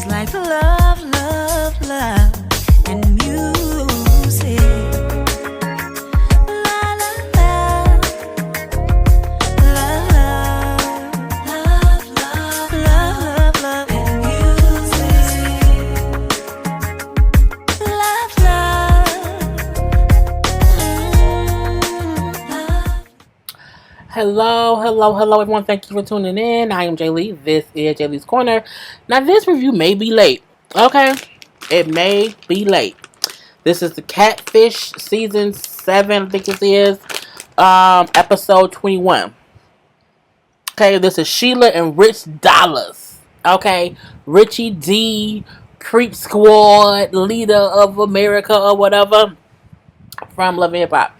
like love, love, love, and music. La la la, love, love, love, love, love, and music. Love, love. Hello, everyone. Thank you for tuning in. I am Jay Lee. This is Jay Lee's Corner. Now, this review may be late. Okay? It may be late. This is the Catfish Season 7, I think this is. Episode 21. Okay, this is Shelia and Rich Dollars. Okay? Richie D, Creep Squad, leader of America or whatever. From Love and Hip Hop.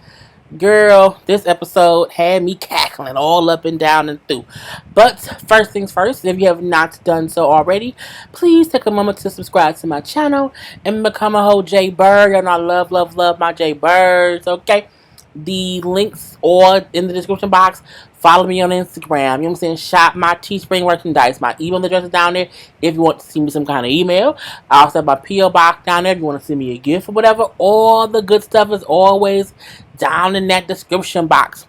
Girl, this episode had me cackling all up and down and through. But first things first, if you have not done so already, please take a moment to subscribe to my channel and become a whole J Bird. And I love my J Birds, okay? The links are in the description box. Follow me on Instagram. You know what I'm saying? Shop my Teespring merchandise. My email address is down there if you want to send me some kind of email. I also have my P.O. box down there if you want to send me a gift or whatever. All the good stuff is always down in that description box.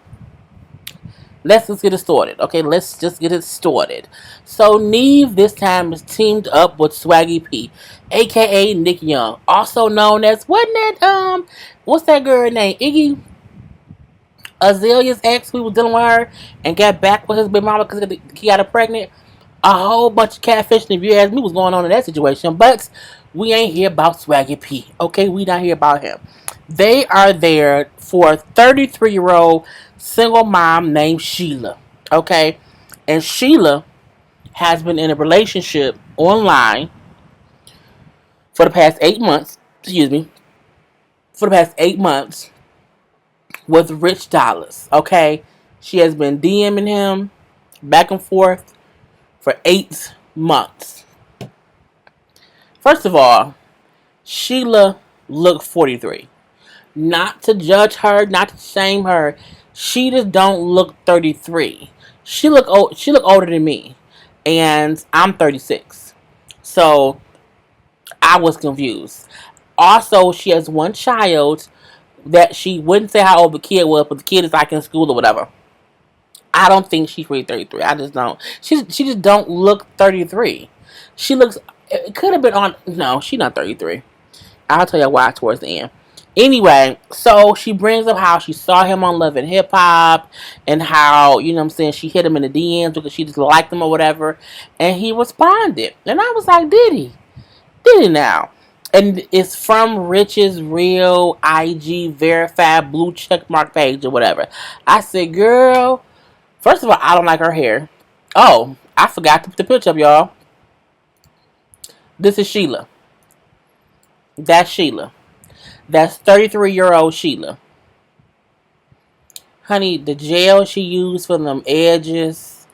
Let's just get it started. Okay, let's just get it started. So Neve this time is teamed up with Swaggy P, aka Nick Young, also known as, wasn't that what's that girl name? Iggy Azalea's ex. We was dealing with her and got back with his big mama because he got her pregnant. A whole bunch of catfishing, if you ask me, was going on in that situation. But we ain't here about Swaggy P. Okay, we not here about him. They are there for a 33-year-old single mom named Shelia. Okay, and Shelia has been in a relationship online for the past 8 months. Excuse me, for the past 8 months. With Rich Dollars, okay? She has been DMing him back and forth for 8 months. First of all, Shelia looked 43. Not to judge her, not to shame her. She just don't look 33. She look older than me, and I'm 36. So I was confused. Also, she has one child that she wouldn't say how old the kid was, but the kid is like in school or whatever. I don't think she's really 33. I just don't. She just don't look 33. She looks. It could have been on. No, she's not 33. I'll tell you why towards the end. Anyway, so she brings up how she saw him on Love and Hip Hop and how, you know what I'm saying, she hit him in the DMs because she just liked him or whatever, and he responded. And I was like, did he? Did he now? And it's from Rich's real IG verified blue checkmark page or whatever. I said, girl, first of all, I don't like her hair. Oh, I forgot to put the picture up, y'all. This is Shelia. That's Shelia. That's 33-year-old Shelia. Honey, the gel she used for them edges,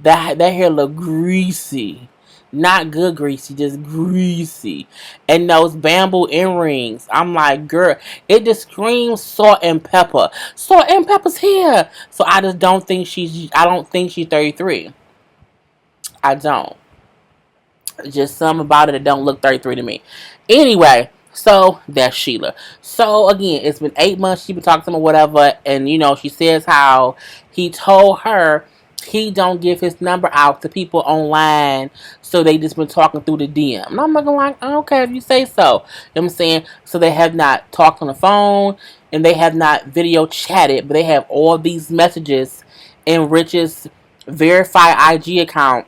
that hair look greasy. Not good greasy, just greasy. And those bamboo earrings. I'm like, girl, it just screams salt and pepper. Salt and pepper's here. So I don't think she's 33. I don't. Just something about it that don't look 33 to me. Anyway, so that's Shelia. So again, it's been 8 months she's been talking to him or whatever, and you know, she says how he told her he don't give his number out to people online, so they just been talking through the DM. And I'm looking like, okay, if you say so. You know what I'm saying? So they have not talked on the phone, and they have not video chatted, but they have all these messages in Rich's verified IG account.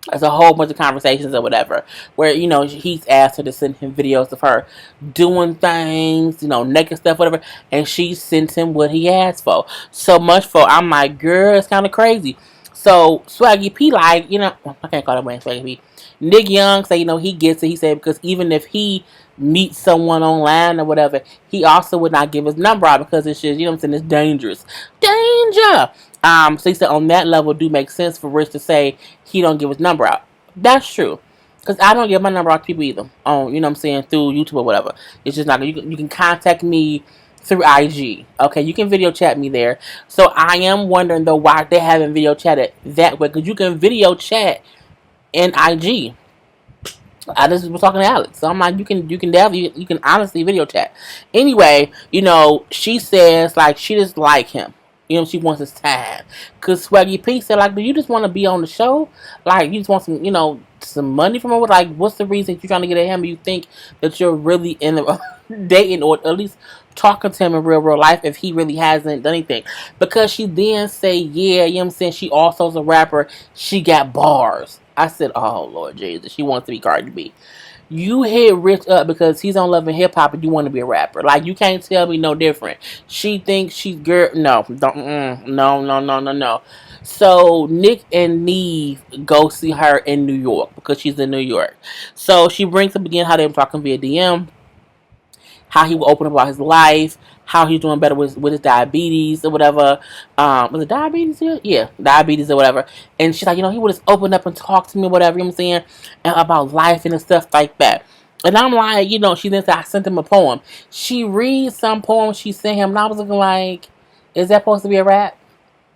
There's a whole bunch of conversations or whatever, where, you know, he's asked her to send him videos of her doing things, you know, naked stuff, whatever, and she sent him what he asked for. So much for, I'm like, girl, it's kind of crazy. So Swaggy P, like, you know, I can't call that man Swaggy P. Nick Young say, you know, he gets it. He said because even if he meets someone online or whatever, he also would not give his number out because it's just, you know what I'm saying, it's dangerous. Danger! So he said on that level, do make sense for Rich to say he don't give his number out. That's true. Because I don't give my number out to people either. On, you know what I'm saying, through YouTube or whatever. It's just not, you can contact me through IG. Okay, you can video chat me there. So I am wondering though why they haven't video chatted that way. Because you can video chat in IG. I just was talking to Alex, so I'm like, you can definitely you can honestly video chat. Anyway, she says like she just like him. She wants his time. Cause Swaggy P said like, do you just want to be on the show? Like you just want some money from him? Like what's the reason you're trying to get at him? You think that you're really in the dating or at least talking to him in real life if he really hasn't done anything? Because she then say, yeah, you know what I'm saying, she also is a rapper. She got bars. I said, oh, Lord Jesus, she wants to be Cardi B. You hit Rich up because he's on Love and Hip Hop and you want to be a rapper. Like, you can't tell me no different. She thinks she's girl. No, no. So, Nick and Neve go see her in New York because she's in New York. So, she brings up again how they were talking via DM, how he will open up about his life, how he's doing better with his diabetes or whatever. Was it diabetes? Yeah, diabetes or whatever. And she's like, he would just open up and talk to me or whatever, you know what I'm saying, and about life and stuff like that. And I'm like, she then said, I sent him a poem. She reads some poem she sent him, and I was looking like, is that supposed to be a rap?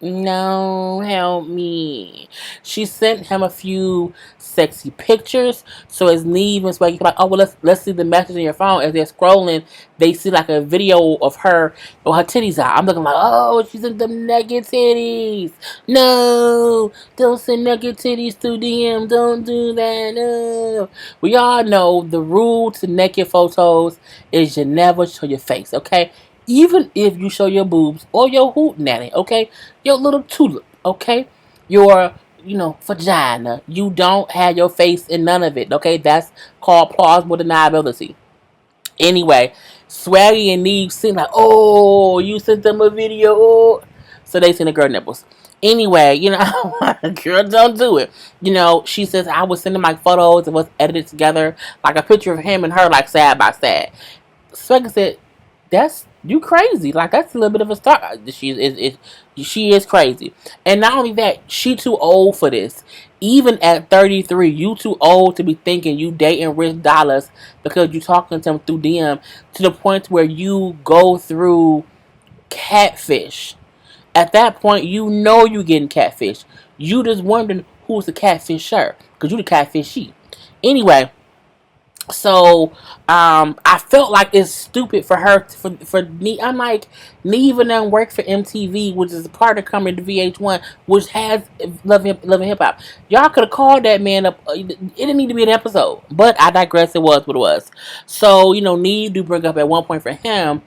No, help me. She sent him a few sexy pictures. So as Neve and Swaggy like, oh well, let's see the message on your phone. As they're scrolling, they see like a video of her with her titties out. I'm looking like, oh, she's in them naked titties. No, don't send naked titties to DM. Don't do that. No. We all know the rule to naked photos is you never show your face. Okay. Even if you show your boobs or your hoot nanny, okay? Your little tulip, okay? Your, vagina. You don't have your face in none of it, okay? That's called plausible deniability. Anyway, Swaggy and Neve seem like, oh, you sent them a video. Oh. So they send the girl nipples. Anyway, girl, don't do it. She says, I was sending my photos of us edited together, like a picture of him and her, like side by side. Swaggy said, that's you crazy. Like that's a little bit of a start. She is crazy. And not only that, she too old for this. Even at 33, you too old to be thinking you dating Rich Dollars because you talking to him through DM to the point where you go through Catfish. At that point, you getting catfish. You just wondering who's the catfisher because you the catfishy. Anyway. So, I felt like it's stupid for her, for me. I'm like, Neve and them work for MTV, which is a part of coming to VH1, which has Love and Hip Hop. Y'all could have called that man up. It didn't need to be an episode, but I digress. It was what it was. So, Neve do bring up at one point for him.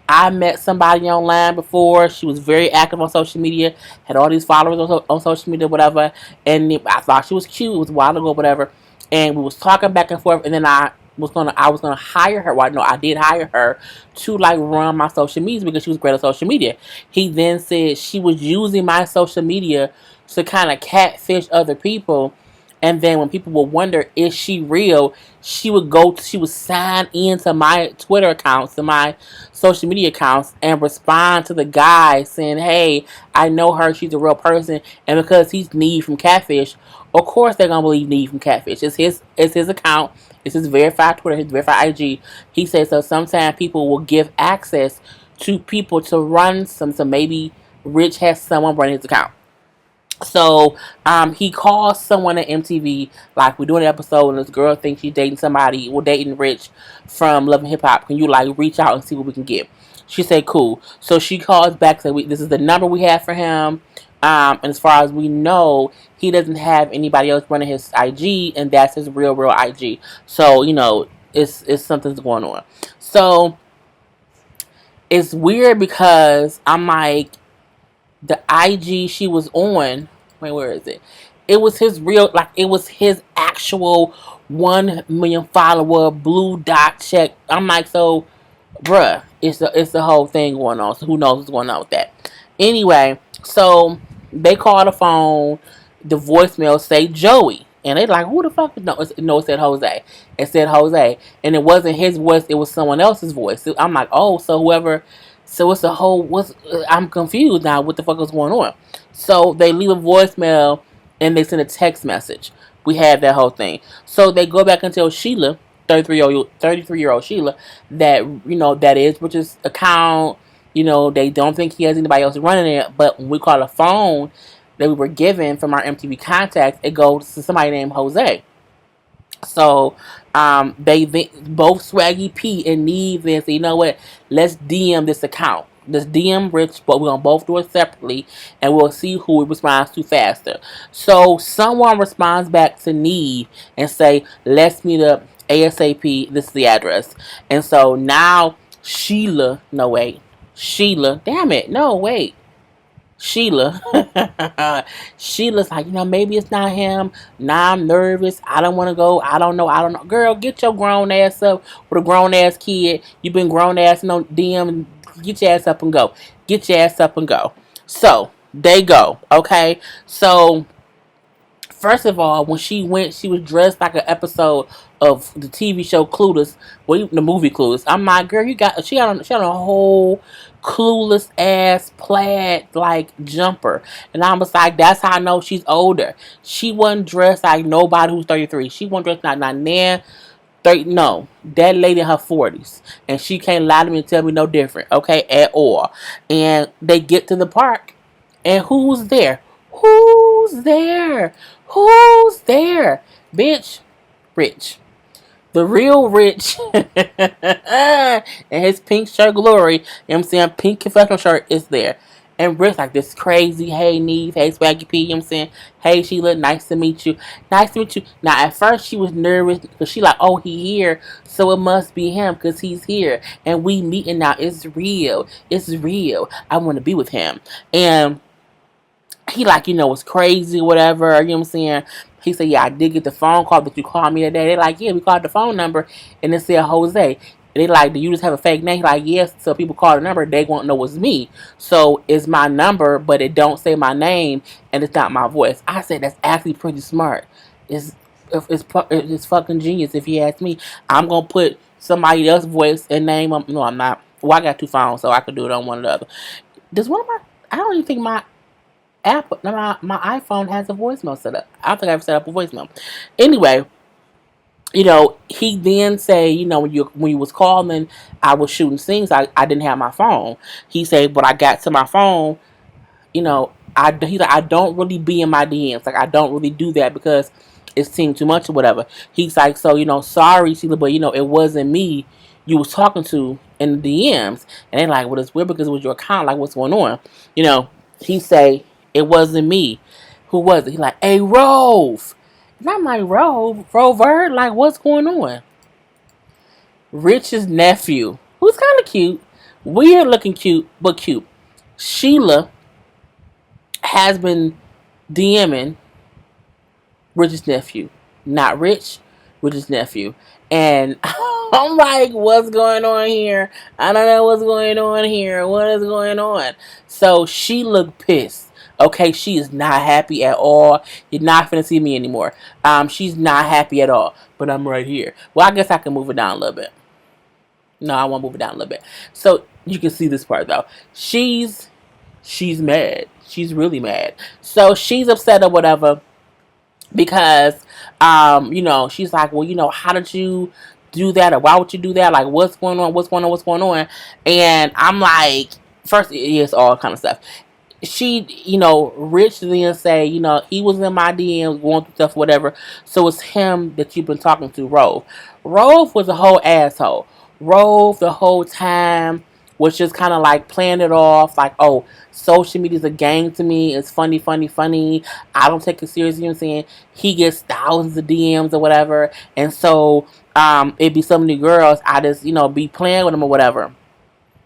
I met somebody online before. She was very active on social media, had all these followers on social media, whatever. And I thought she was cute. It was a while ago, whatever. And we was talking back and forth, and then I was gonna hire her. Well, no, I did hire her to like run my social media because she was great at social media. He then said she was using my social media to kind of catfish other people, and then when people would wonder is she real, she would sign into my Twitter accounts, to my social media accounts, and respond to the guy saying, "Hey, I know her. She's a real person." And because he's Neve from Catfish, of course they're gonna believe Neve from Catfish. It's his account. It's his verified Twitter, his verified IG. He says so. Sometimes people will give access to people to run some. So maybe Rich has someone running his account. So, he calls someone at MTV, like, we're doing an episode, and this girl thinks she's dating somebody, we're dating Rich from Love and Hip Hop. Can you, like, reach out and see what we can get? She said, cool. So, she calls back, said, this is the number we have for him, and as far as we know, he doesn't have anybody else running his IG, and that's his real IG. So, it's something's going on. So, it's weird because I'm like, the IG she was on, wait, where is it? It was his real, like, it was his actual 1 million follower blue dot check. I'm like, so, bruh, it's the whole thing going on. So who knows what's going on with that? Anyway, so they call the phone, the voicemail say Joey. And they like, who the fuck? No, it said Jose. It said Jose. And it wasn't his voice, it was someone else's voice. I'm like, oh, so whoever. So it's a whole, I'm confused now what the fuck is going on. So they leave a voicemail and they send a text message. We have that whole thing. So they go back and tell Shelia, 33-year-old Shelia, that, that is Richard's account. They don't think he has anybody else running it. But when we call the phone that we were given from our MTV contacts, it goes to somebody named Jose. So both Swaggy P and Neve then say, you know what? Let's DM this account. Let's DM Rich, but we're gonna both do it separately, and we'll see who responds to faster. So someone responds back to Neve and say, "Let's meet up ASAP. This is the address." And so now Sheila, damn it, no wait. Sheila. Sheila's like, maybe it's not him. Nah, I'm nervous. I don't want to go. I don't know. Girl, get your grown ass up with a grown ass kid. You've been grown ass no DM. Get your ass up and go. Get your ass up and go. So, they go. Okay? So, first of all, when she went, she was dressed like an episode of the TV show Clueless, well, the movie Clueless. I'm like, girl, she had a whole clueless ass plaid like jumper, and I was like, that's how I know she's older. She wasn't dressed like nobody who's 33. She wasn't dressed like not nan 30. No, that lady in her 40s, and she can't lie to me and tell me no different. Okay, at all. And they get to the park, and who's there? Who's there? Who's there? Bitch, Rich. The real Rich. And his pink shirt glory. You know what I'm saying? Pink confessional shirt is there. And Rich like this crazy, hey Neve, hey Swaggy P, you know what I'm saying? Hey Sheila, nice to meet you. Nice to meet you. Now at first she was nervous because she like, oh, he here, so it must be him because he's here. And we meeting now. It's real. It's real. I want to be with him. And he like, it's crazy, whatever, you know what I'm saying? He said, yeah, I did get the phone call, but you called me today. They like, yeah, we called the phone number, and it said Jose. And they like, do you just have a fake name? He like, yes, so people call the number, they won't know it's me. So it's my number, but it don't say my name, and it's not my voice. I said, that's actually pretty smart. It's fucking genius, if you ask me. I'm going to put somebody else's voice and name. No, I'm not. Well, I got two phones, so I could do it on one or the other. Does one of my, I don't even think my Apple, my iPhone has a voicemail set up. I don't think I've set up a voicemail. Anyway, he then say, when you was calling, I was shooting scenes. I didn't have my phone. He said, but I got to my phone. He's like, I don't really be in my DMs. Like I don't really do that because it seemed too much or whatever. He's like, so sorry, Sheila, but it wasn't me you was talking to in the DMs. And they're like, well, it's weird because it was your account. Like, what's going on? He say, it wasn't me. Who was it? He like, hey, Rove. And I'm like, Rover? Like, what's going on? Rich's nephew, who's kind of cute. Weird looking cute, but cute. Sheila has been DMing Rich's nephew. Not Rich, Rich's nephew. And I'm like, what's going on here? I don't know what's going on here. What is going on? So she looked pissed. Okay, she is not happy at all. You're not finna see me anymore. She's not happy at all. But I'm right here. Well, I guess I can move it down a little bit. No, I won't move it down a little bit. So you can see this part though. She's mad. She's really mad. So she's upset or whatever because she's like, well, how did you do that, or why would you do that? Like, what's going on? And I'm like, first, it's all kind of stuff. She, Rich then say, he was in my DMs going through stuff, whatever. So it's him that you've been talking to, Rove. Rove was a whole asshole. Rove the whole time was just kind of like playing it off, like, oh, social media's a game to me. It's funny. I don't take it seriously. You know what I'm saying? He gets thousands of DMs or whatever, and so it'd be so many girls. I just be playing with him or whatever.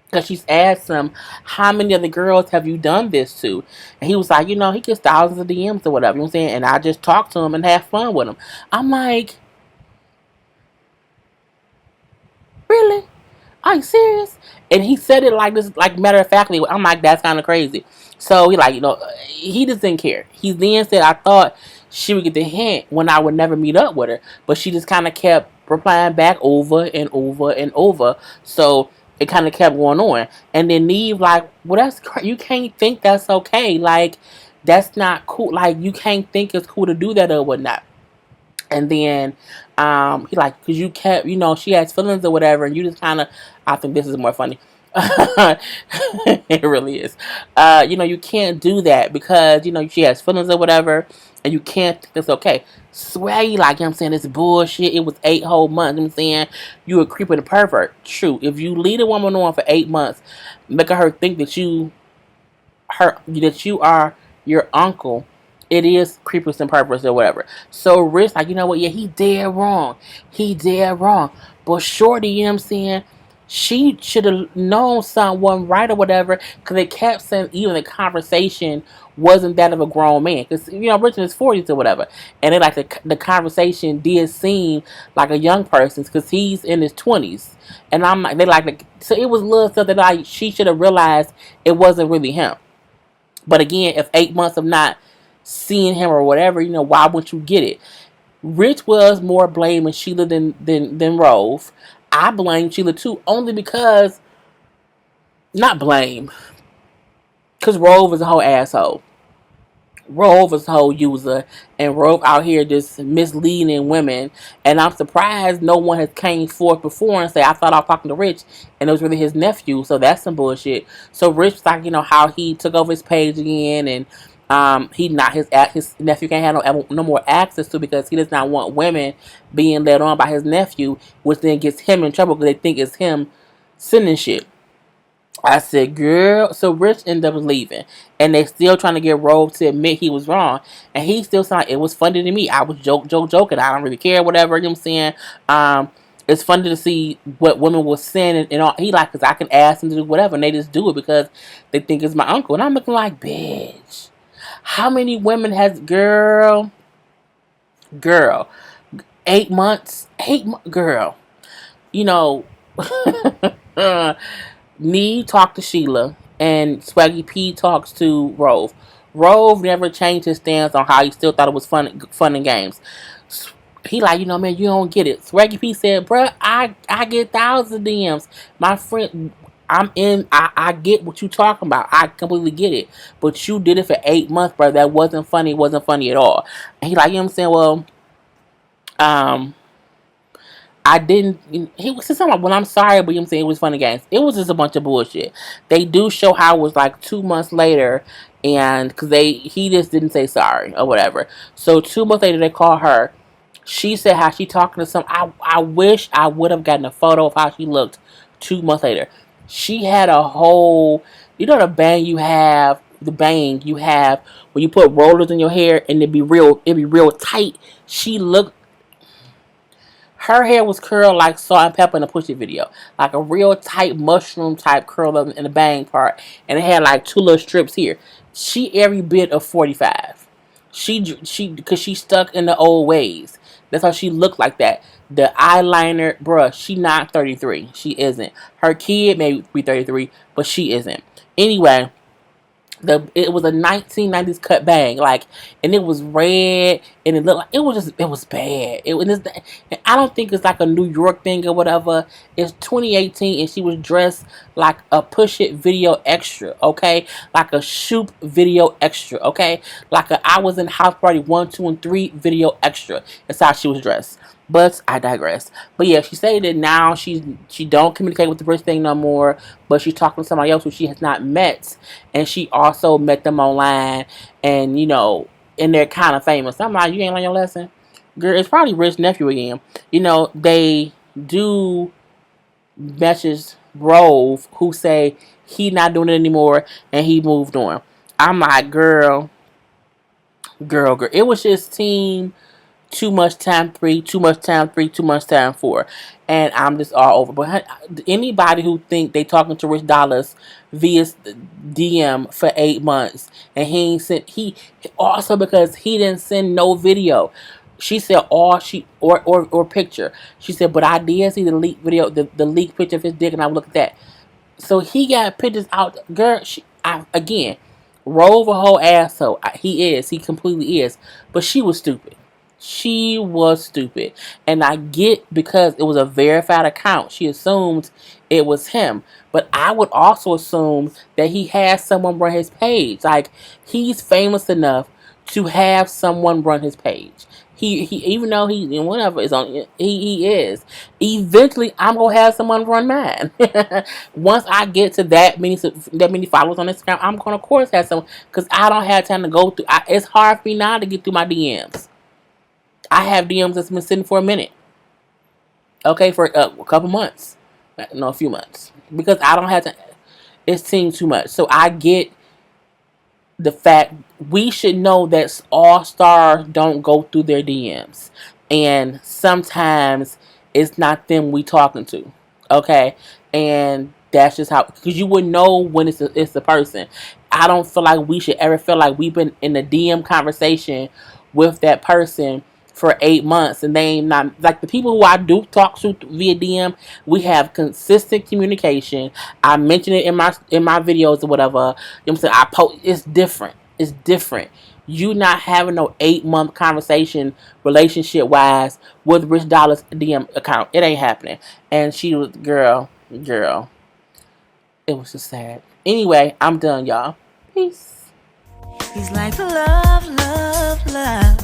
Because she's asked him, how many other girls have you done this to? And he was like, he gets thousands of DMs or whatever. You know what I'm saying? And I just talk to him and have fun with him. I'm like, really? Are you serious? And he said it like this, like matter of factly. I'm like, that's kind of crazy. So he like, he just didn't care. He then said, I thought she would get the hint when I would never meet up with her. But she just kind of kept replying back over and over and over. So it kind of kept going on. And then Neve like, well, that's you can't think that's okay. Like, that's not cool. Like, you can't think it's cool to do that or whatnot. And then he like, because you kept, she has feelings or whatever, and you just kind of, I think this is more funny. It really is. You can't do that because, she has feelings or whatever, and you can't think that's okay. Swaggy, like, I'm saying, it's bullshit. It was 8 whole months. I'm saying, you a creep and a pervert. True. If you lead a woman on for 8 months, making her think that you are your uncle, it is creepers and purpose or whatever. So Rich, like, you know what? Yeah, he dead wrong. He dead wrong. But Shorty, you know what I'm saying? She should have known something wasn't right or whatever, because they kept saying even the conversation wasn't that of a grown man. Because, Rich in his 40s or whatever. And then, like, the conversation did seem like a young person's because he's in his 20s. And I'm like, so it was little stuff that, like, she should have realized it wasn't really him. But again, if 8 months of not seeing him or whatever, why wouldn't you get it? Rich was more blaming Sheila than Rove. I blame Sheila too, only because, not blame, because Rove is a whole asshole. Rove is a whole user, and Rove out here just misleading women. And I'm surprised no one has came forth before and say, I thought I was talking to Rich, and it was really his nephew. So that's some bullshit. So Rich, like, how he took over his page again, and he not his nephew can't have no more access to, because he does not want women being led on by his nephew, which then gets him in trouble because they think it's him sending shit. I said, girl. So Rich ended up leaving, and they still trying to get Rove to admit he was wrong, and he still said it was funny to me. I was joking. I don't really care, whatever. You know what I'm saying? It's funny to see what women will send, and all. He like, because I can ask them to do whatever, and they just do it because they think it's my uncle. And I'm looking like, bitch, how many women has girl, 8 months, girl, you know. Me talk to Sheila, and Swaggy P talks to Rove. Rove never changed his stance on how he still thought it was fun and games. He like, man, you don't get it. Swaggy P said, bruh, I get thousands of DMs. My friend, I get what you talking about. I completely get it. But you did it for 8 months, bro. That wasn't funny. It wasn't funny at all. And he like, you know what I'm saying? Well, I didn't. He was just like, well, I'm sorry, but you know what I'm saying, it was fun and games. It was just a bunch of bullshit. They do show how it was like 2 months later, and because he just didn't say sorry or whatever. So 2 months later, they call her. She said how she talking to some. I wish I would have gotten a photo of how she looked 2 months later. She had a whole, the bang you have, when you put rollers in your hair and it'd be real tight. She looked. Her hair was curled like Salt and Pepper in a Push It video. Like a real tight mushroom type curl up in the bang part. And it had like two little strips here. She every bit of 45. Because she stuck in the old ways. That's how she looked like that. The eyeliner, bruh, she not 33. She isn't. Her kid may be 33, but she isn't. Anyway, it was a 1990s cut bang, like, and it was red, and it looked like it was bad. And I don't think it's like a New York thing or whatever. It's 2018, and she was dressed like a Push It video extra, okay, like a Shoop video extra, okay, like a I Was in House Party 1, 2, and 3 video extra. That's how she was dressed. But I digress. But yeah, she said that now she don't communicate with the Rich thing no more, but she's talking to somebody else who she has not met, and she also met them online, and and they're kind of famous. I'm like, you ain't learn your lesson, girl. It's probably Rich nephew again. They do message Rove, who say he not doing it anymore and he moved on. I'm like, girl. It was just team. Too much time 3, too much time 3, too much time 4, and I'm just all over. But anybody who think they talking to Rich Dollars via DM for 8 months, and he ain't sent, he also, because he didn't send no video. She said or picture. She said, but I did see the leaked video, the leaked picture of his dick, and I looked at that. So he got pictures out, girl. Again, Rove a whole asshole. He completely is. But she was stupid. She was stupid. And I get, because it was a verified account, she assumed it was him. But I would also assume that he has someone run his page. Like, he's famous enough to have someone run his page. He even though he whatever is on he is. Eventually, I'm gonna have someone run mine. Once I get to that many followers on Instagram, I'm gonna of course have someone because I don't have time to go through. It's hard for me now to get through my DMs. I have DMs that's been sitting for a minute. Okay, for a couple months, no, a few months because I don't have to. It seems too much. So I get the fact we should know that all stars don't go through their DMs, and sometimes it's not them we talking to. Okay, and that's just how because you would know when it's the person. I don't feel like we should ever feel like we've been in a DM conversation with that person for 8 months and they ain't not like the people who I do talk to via DM. We have consistent communication. I mention it in my videos or whatever. You know what I'm saying? I post. It's different. It's different. You not having no 8 month conversation relationship wise with Rich Dolla's DM account. It ain't happening. And she was girl. It was just sad. Anyway, I'm done, y'all. Peace. He's like love, love, love,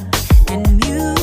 and music.